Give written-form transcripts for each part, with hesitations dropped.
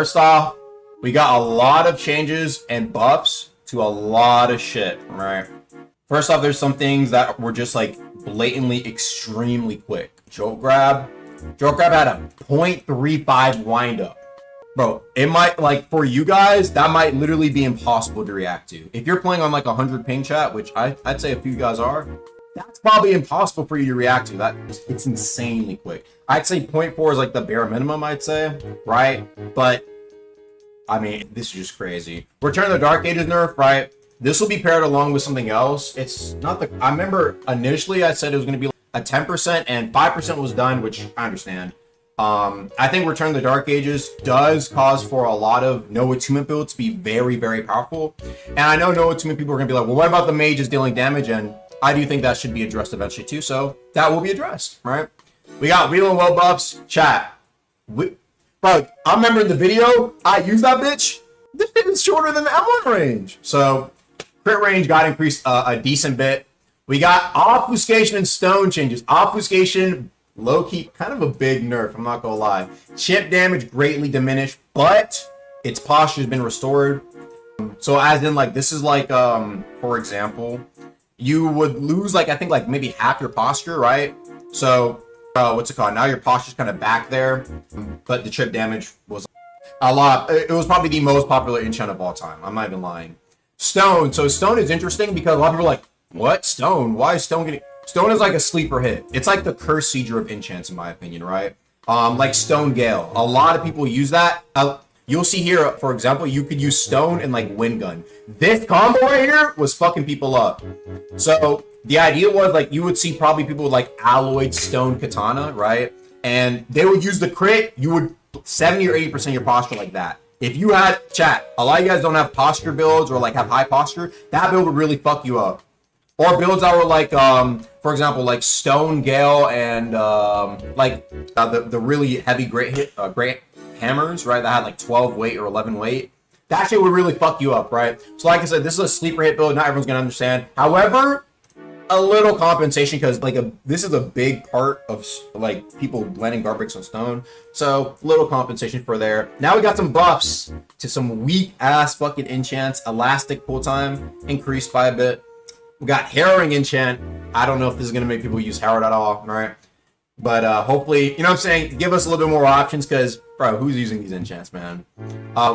First off, we got a lot of changes and buffs to a lot of shit, right? First off, there's some things that were just like blatantly extremely quick. Jolt grab had a 0.35 windup. Bro, it might, like, for you guys, that might literally be impossible to react to. If you're playing on like 100 ping chat, which I'd say a few guys are, that's probably impossible for you to react to. It's insanely quick. I'd say 0.4 is like the bare minimum, I'd say, right? But I mean, this is just crazy. Return of the Dark Ages nerf, right? This will be paired along with something else. It's not the, I remember initially I said it was going to be like a 10% and 5% was done, which I understand. I think Return of the Dark Ages does cause for a lot of no attunement builds to be very, very powerful. And I know no attunement people are going to be like, well, what about the mages dealing damage? And I do think that should be addressed eventually too. So that will be addressed, right? We got Wheel and Well buffs. Chat. Bro, I remember in the video, I used that bitch. This thing is shorter than the M1 range. So crit range got increased a decent bit. We got Obfuscation and Stone changes. Obfuscation, low-key, kind of a big nerf, I'm not gonna lie. Chip damage greatly diminished, but its posture has been restored. So as in, like, this is like, for example, you would lose, like, I think, like, maybe half your posture, right? So, what's it called? Now your posture's kind of back there, but the chip damage was a lot. It was probably the most popular enchant of all time. I'm not even lying. Stone. So Stone is interesting because a lot of people are like, what? Stone? Why is Stone getting... Stone is like a sleeper hit. It's like the curse seizure of enchants, in my opinion, right? Like Stone Gale. A lot of people use that. You'll see here, for example, you could use Stone and like Wind Gun. This combo right here was fucking people up. So the idea was like you would see probably people with like alloyed Stone Katana, right? And they would use the crit. You would 70 or 80% of your posture like that. If you had, chat, a lot of you guys don't have posture builds or like have high posture, that build would really fuck you up. Or builds that were like, for example, like Stone Gale and the really heavy great hammers, right? That had like 12 weight or 11 weight. That shit would really fuck you up, right? So like I said, this is a sleeper hit build. Not everyone's gonna understand. However, a little compensation because like this is a big part of like people blending Garbricks on Stone. So little compensation for there. Now we got some buffs to some weak ass fucking enchants. Elastic pull time increased by a bit. We got Harrowing enchant. I don't know if this is gonna make people use Harrowed at all, right? But hopefully, you know what I'm saying? Give us a little bit more options because, bro, who's using these enchants, man?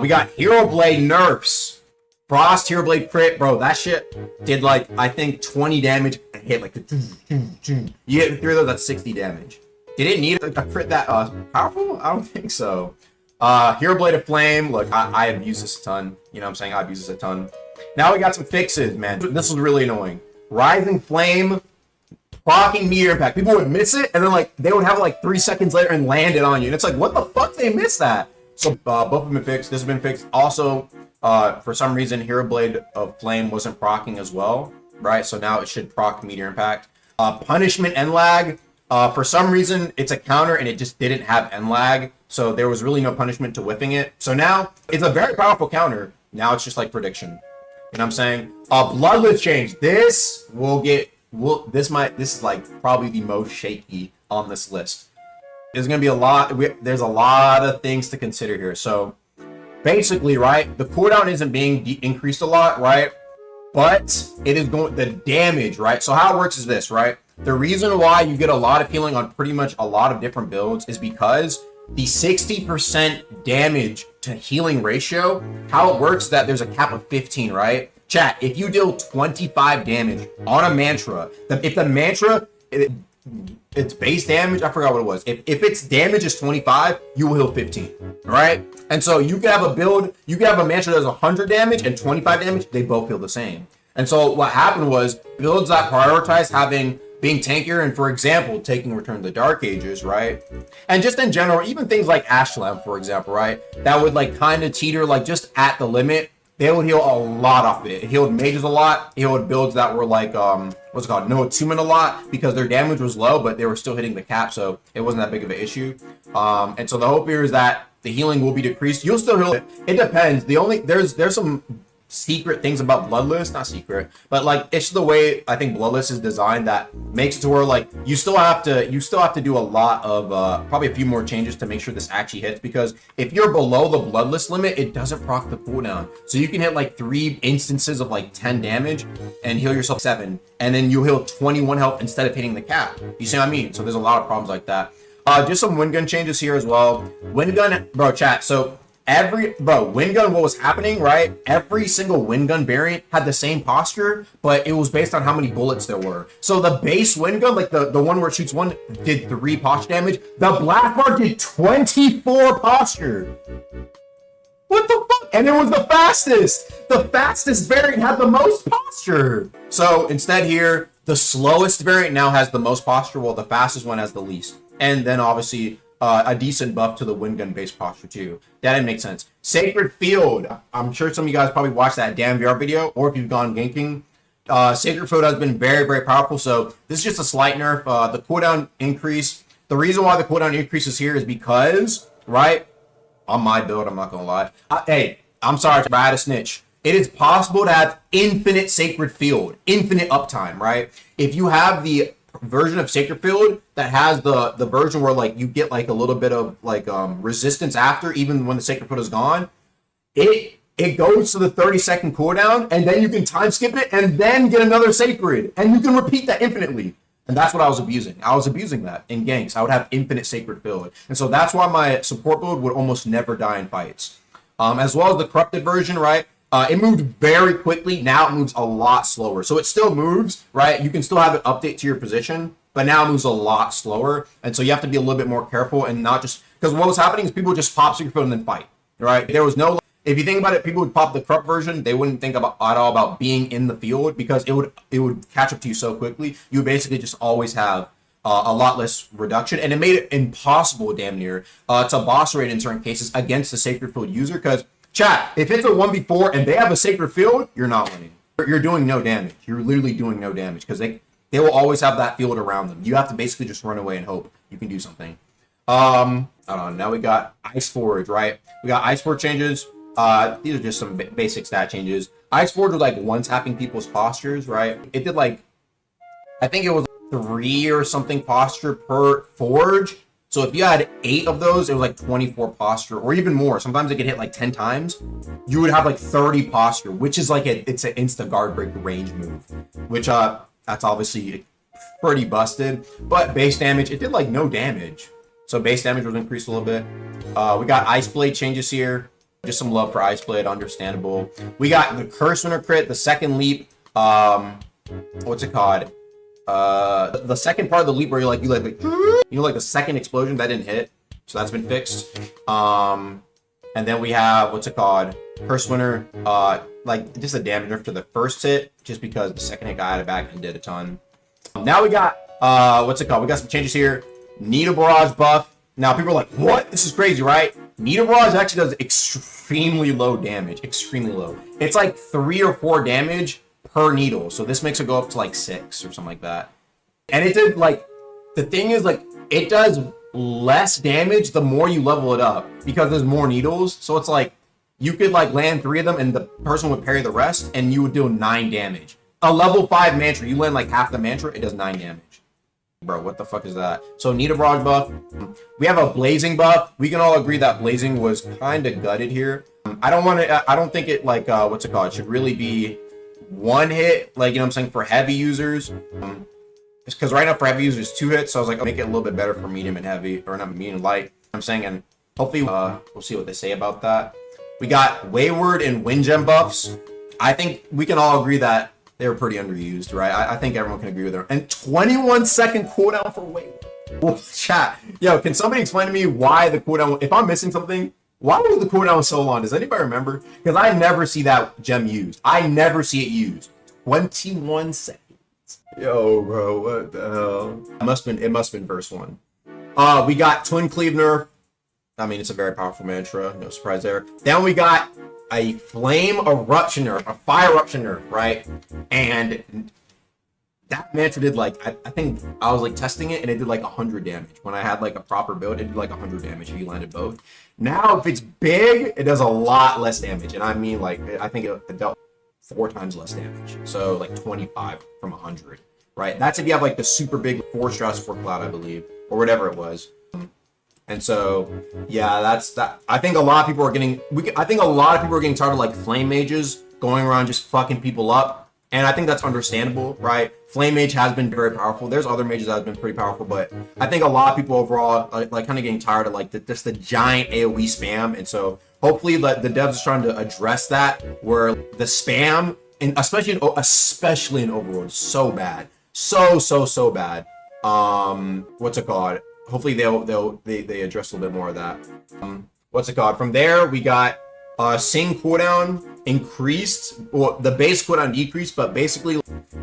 We got Hero Blade nerfs. Frost Hero Blade crit, bro. That shit did like, I think 20 damage and hit like the you hit 3 of those, that's 60 damage. Did it need a crit that powerful? I don't think so. Hero Blade of Flame. Look, I have used this a ton. You know what I'm saying? I've used this a ton. Now we got some fixes, man. This was really annoying. Rising Flame, blocking meteor impact. People would miss it, and then like they would have it like 3 seconds later and land it on you. And it's like, what the fuck? They missed that. So both have been fixed. This has been fixed. Also, for some reason, Hero Blade of Flame wasn't proccing as well, right? So now it should proc meteor impact. Punishment and lag. For some reason, it's a counter and it just didn't have end lag. So there was really no punishment to whipping it. So now it's a very powerful counter. Now it's just like prediction. You know what I'm saying? Bloodless change. This will get, this is like probably the most shaky on this list. There's going to be a lot, there's a lot of things to consider here. So basically, right, the cooldown isn't being increased a lot, right? But it is going, the damage, right? So how it works is this, right? The reason why you get a lot of healing on pretty much a lot of different builds is because the 60% damage to healing ratio, how it works is that there's a cap of 15, right? Chat, if you deal 25 damage on a mantra, if the mantra, its base damage, I forgot what it was. If its damage is 25, you will heal 15, right? And so you can have a build, you can have a mantra that does 100 damage and 25 damage, they both feel the same. And so what happened was builds that prioritized being tankier and, for example, taking Return to the Dark Ages, right? And just in general, even things like Ashlam, for example, right? That would like kind of teeter like just at the limit. They would heal a lot off of it. It healed mages a lot. It healed builds that were like, what's it called? No attunement a lot because their damage was low, but they were still hitting the cap, so it wasn't that big of an issue. And so the hope here is that the healing will be decreased. You'll still heal it. It depends. There's some secret things about Bloodless, not secret, but like it's the way I think Bloodless is designed that makes it to where like you still have to do a lot of probably a few more changes to make sure this actually hits, because if you're below the Bloodless limit, it doesn't proc the cooldown. So you can hit like 3 instances of like 10 damage and heal yourself 7, and then you heal 21 health instead of hitting the cap. You see what I mean? So there's a lot of problems like that. Just some wind gun changes here as well. Wind gun, bro, chat. So wind gun, what was happening, right? Every single wind gun variant had the same posture, but it was based on how many bullets there were. So the base wind gun, like the one where it shoots 1, did 3 posture damage. The black bar did 24 posture. What the fuck? And it was the fastest. The fastest variant had the most posture. So instead here, the slowest variant now has the most posture, while the fastest one has the least. And then obviously a decent buff to the wind gun based posture too. That didn't make sense. Sacred Field. I'm sure some of you guys probably watched that damn VR video, or if you've gone ganking. Sacred Field has been very, very powerful. So this is just a slight nerf. The cooldown increase. The reason why the cooldown increases here is because, right, on my build, I'm not gonna lie. Hey, I'm sorry, but I had a snitch. It is possible to have infinite Sacred Field, infinite uptime, right? If you have the version of Sacred Field that has the version where like you get like a little bit of like resistance after, even when the Sacred Field is gone, it goes to the 30-second cooldown, and then you can time skip it and then get another Sacred, and you can repeat that infinitely. And that's what I was abusing. I was abusing that in ganks. I would have infinite Sacred Field, and so that's why my support build would almost never die in fights. As well as the corrupted version, right? It moved very quickly. Now it moves a lot slower. So it still moves, right? You can still have it update to your position, but now it moves a lot slower. And so you have to be a little bit more careful and not just, because what was happening is people would just pop Secret Field and then fight, right? There was no, if you think about it, people would pop the corrupt version. They wouldn't think about at all about being in the field, because it would catch up to you so quickly. You would basically just always have a lot less reduction, and it made it impossible, damn near, to boss raid in certain cases against the Sacred Field user, because chat, if it's a 1v4 and they have a Sacred Field, you're not winning. You're doing no damage. You're literally doing no damage, because they will always have that field around them. You have to basically just run away and hope you can do something. I don't know. Now we got Ice Forge, right? We got Ice Forge changes. These are just some basic stat changes. Ice Forge was like one-tapping people's postures, right? It did like, I think it was 3 or something posture per forge. So if you had 8 of those, it was like 24 posture, or even more. Sometimes it could hit like 10 times. You would have like 30 posture, which is like it's an insta guard break range move, which that's obviously pretty busted. But base damage, it did like no damage. So base damage was increased a little bit. We got Ice Blade changes here. Just some love for Ice Blade, understandable. We got the Curse Winner crit, the second leap. What's it called? The second part of the leap where you like the second explosion that didn't hit, so that's been fixed. And then we have, what's it called, Curse Winner, like just a damage nerf to the first hit, just because the second hit got out of back and did a ton. Now we got what's it called, we got some changes here. Needle Barrage buff. Now people are like, what, this is crazy, right? Needle Barrage actually does extremely low damage, extremely low. It's like 3 or 4 damage per needle, so this makes it go up to like 6 or something like that. And it did like, the thing is like, it does less damage the more you level it up, because there's more needles. So it's like you could like land 3 of them and the person would parry the rest, and you would do 9 damage. A level 5 mantra, you land like half the mantra, it does 9 damage. Bro, what the fuck is that? So Needle Barrage buff. We have a Blazing buff. We can all agree that Blazing was kind of gutted here. I don't think it like what's it called, it should really be one hit, like, you know what I'm saying, for heavy users. Because right now for heavy users 2 hits, so I was like, I'll make it a little bit better for medium and heavy, or not medium and light, you know what I'm saying, and hopefully we'll see what they say about that. We got Wayward and Wind Gem buffs. I think we can all agree that they were pretty underused, right? I think everyone can agree with them. And 21-second cooldown for Wayward. Well, chat, yo, can somebody explain to me why the cooldown, if I'm missing something, why was the cooldown so long? Does anybody remember? Because I never see that gem used. I never see it used. 21 seconds. Yo, bro, what the hell? It must have been verse 1. We got Twin Cleave nerf. I mean, it's a very powerful mantra. No surprise there. Then we got a Flame Eruption nerf, a Fire Eruption nerf, right? And that mantra did like, I think I was like testing it and it did like 100 damage. When I had like a proper build, it did like 100 damage if you landed both. Now, if it's big, it does a lot less damage. And I mean, like, I think it dealt 4 times less damage. So like 25 from 100, right? That's if you have like the super big 4 stress 4 cloud, I believe, or whatever it was. And so, yeah, that's that. I think a lot of people are getting, I think a lot of people are getting tired of like flame mages going around just fucking people up. And I think that's understandable, right? Flame mage has been very powerful. There's other mages that have been pretty powerful, but I think a lot of people overall are like kind of getting tired of like just the giant AoE spam. And so hopefully the devs are trying to address that, where the spam, and especially in Overworld, is so bad, so bad. What's it called? Hopefully they address a little bit more of that. What's it called? From there we got Sing cooldown increased, well, the base cooldown decreased, but basically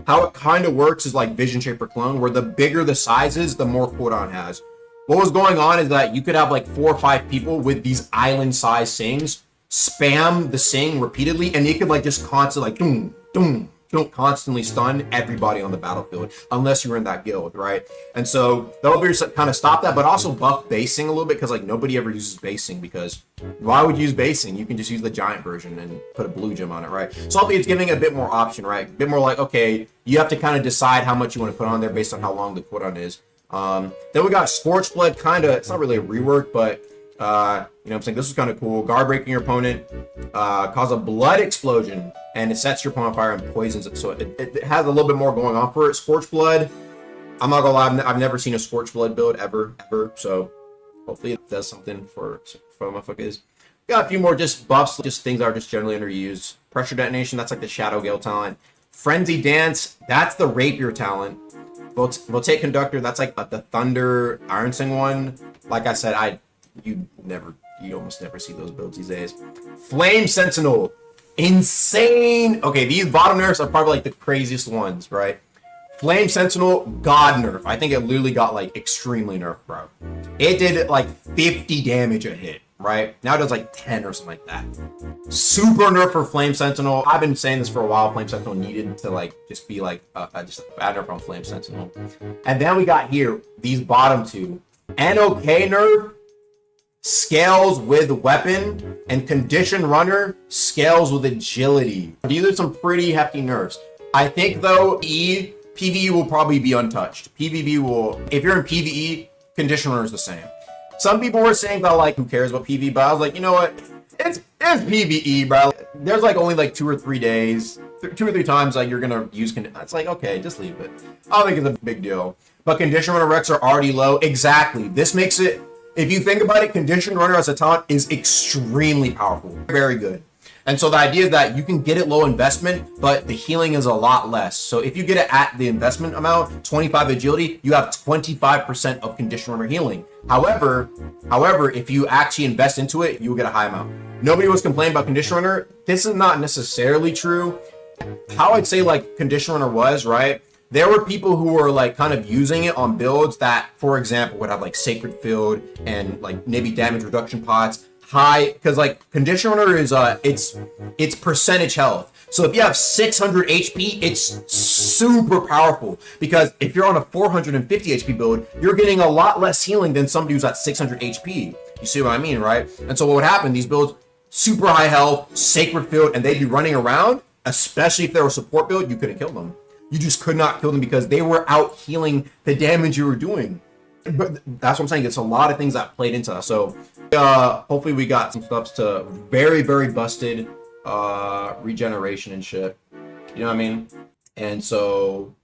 how it kind of works is like Vision Shaper Clone, where the bigger the size is, the more cooldown it has. What was going on is that you could have like 4 or 5 people with these island size sings spam the sing repeatedly, and you could like just constantly like doom, doom, don't constantly stun everybody on the battlefield unless you're in that guild, right? And so that'll be kind of stop that, but also buff basing a little bit, because like nobody ever uses basing, because why would you use basing? You can just use the giant version and put a blue gem on it, right? So hopefully it's giving it a bit more option, right? A bit more like, okay, you have to kind of decide how much you want to put on there based on how long the cooldown is. Then we got Scorch Blood, kind of, it's not really a rework, but you know what I'm saying, this is kind of cool. Guard breaking your opponent, cause a blood explosion, and it sets your opponent on fire and poisons it. So it has a little bit more going on for it. Scorch Blood, I'm not gonna lie, I've never seen a Scorch Blood build ever. So hopefully it does something for motherfuckers. Got a few more just buffs, just things that are just generally underused. Pressure Detonation, that's like the Shadow Gale talent. Frenzy Dance, that's the Rapier talent. Rotate Conductor, that's like the Thunder Iron Sing one. Like I said, you almost never see those builds these days. Flame Sentinel, insane. Okay, these bottom nerfs are probably like the craziest ones, right? Flame Sentinel, god nerf. I think it literally got like extremely nerfed, bro. It did like 50 damage a hit, right? Now it does like 10 or something like that. Super nerf for Flame Sentinel. I've been saying this for a while. Flame Sentinel needed to like just be like just a bad nerf on Flame Sentinel. And then we got here these bottom two. NOK nerf scales with weapon, and Condition Runner scales with agility. These are some pretty hefty nerfs. I think though, PvE will probably be untouched. PvP will, if you're in PvE, Condition Runner is the same. Some people were saying that like, who cares about PvE, but I was like, you know what? It's PvE, bro. There's like only like 2 or 3 days, 2 or 3 times like you're gonna use. It's like, okay, just leave it. I don't think it's a big deal. But Condition Runner recs are already low. Exactly. This makes it, if you think about it, Condition Runner as a talent is extremely powerful. Very good. And so the idea is that you can get it low investment, but the healing is a lot less. So if you get it at the investment amount, 25 agility, you have 25% of Condition Runner healing. However, if you actually invest into it, you'll get a high amount. Nobody was complaining about Condition Runner. This is not necessarily true. How I'd say like Condition Runner was, right? There were people who were like kind of using it on builds that, for example, would have like Sacred Field and like maybe damage reduction pots high, because like Condition Runner is it's percentage health. So if you have 600 HP, it's super powerful, because if you're on a 450 HP build, you're getting a lot less healing than somebody who's at 600 HP. You see what I mean, right? And so what would happen? These builds, super high health, Sacred Field, and they'd be running around. Especially if they were a support build, you couldn't kill them. You just could not kill them because they were out healing the damage you were doing. But that's what I'm saying. It's a lot of things that played into that. So hopefully we got some stuff to very, very busted regeneration and shit. You know what I mean? And so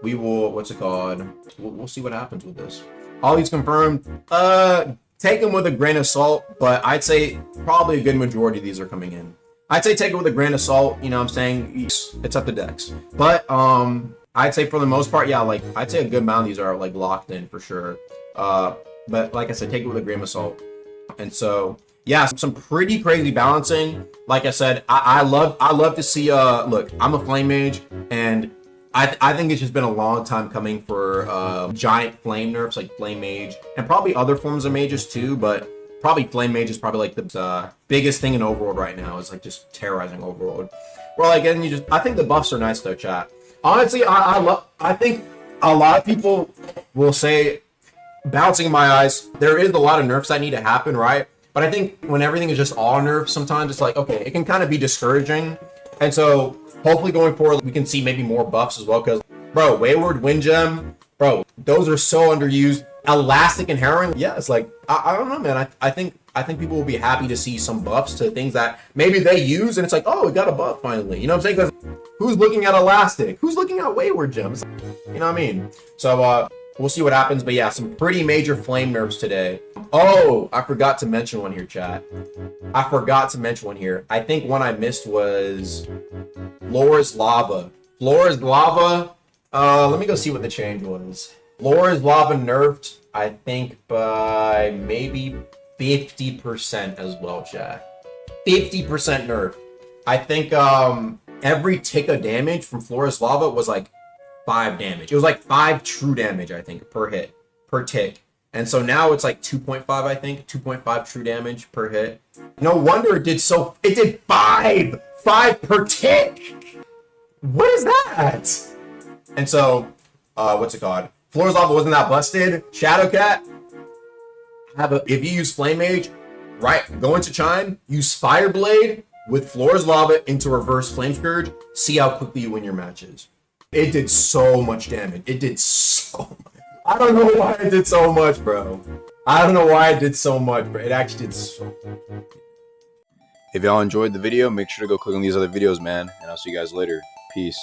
we will, what's it called? We'll see what happens with this. All these confirmed. Take them with a grain of salt, but I'd say probably a good majority of these are coming in. I'd say take it with a grain of salt, you know what I'm saying? It's up to Dex. But I'd say for the most part, yeah, like I'd say a good amount of these are like locked in for sure. But like I said, take it with a grain of salt. And so yeah, some pretty crazy balancing. Like I said, I love to see look, I'm a flame mage, and I think it's just been a long time coming for giant flame nerfs like flame mage, and probably other forms of mages too, but probably flame mage is probably like the biggest thing in overworld right now. Is like just terrorizing overworld. Well, like, and I think the buffs are nice though, chat. Honestly, I think a lot of people will say, bouncing in my eyes, there is a lot of nerfs that need to happen, right? But I think when everything is just all nerfs, sometimes it's like, okay, it can kind of be discouraging. And so hopefully going forward, we can see maybe more buffs as well. Because, bro, Wayward, Wind Gem, bro, those are so underused. Elastic and Harrowing, yeah, it's like, I don't know, man. I think people will be happy to see some buffs to things that maybe they use, and it's like, oh, we got a buff finally. You know what I'm saying? Because who's looking at Elastic? Who's looking at Wayward Gems? You know what I mean? So, we'll see what happens. But yeah, some pretty major flame nerfs today. Oh, I forgot to mention one here, chat. I forgot to mention one here. I think one I missed was Flora's Lava. Flora's Lava. Let me go see what the change was. Flora's Lava nerfed, I think, by maybe 50% as well, chat. 50% nerf. I think every tick of damage from Flora's Lava was like 5 damage. It was like 5 true damage, I think, per hit, per tick. And so now it's like 2.5, I think, 2.5 true damage per hit. No wonder it did 5 per tick. What is that? And so, what's it called? Flora's Lava wasn't that busted. Shadowcat, if you use Flame Mage, right, go into Chime, use Fireblade with Flora's Lava into reverse Flame Scourge, see how quickly you win your matches. It did so much damage. It did so much. I don't know why it did so much, bro. I don't know why it did so much, but it actually did so much. If y'all enjoyed the video, make sure to go click on these other videos, man. And I'll see you guys later. Peace.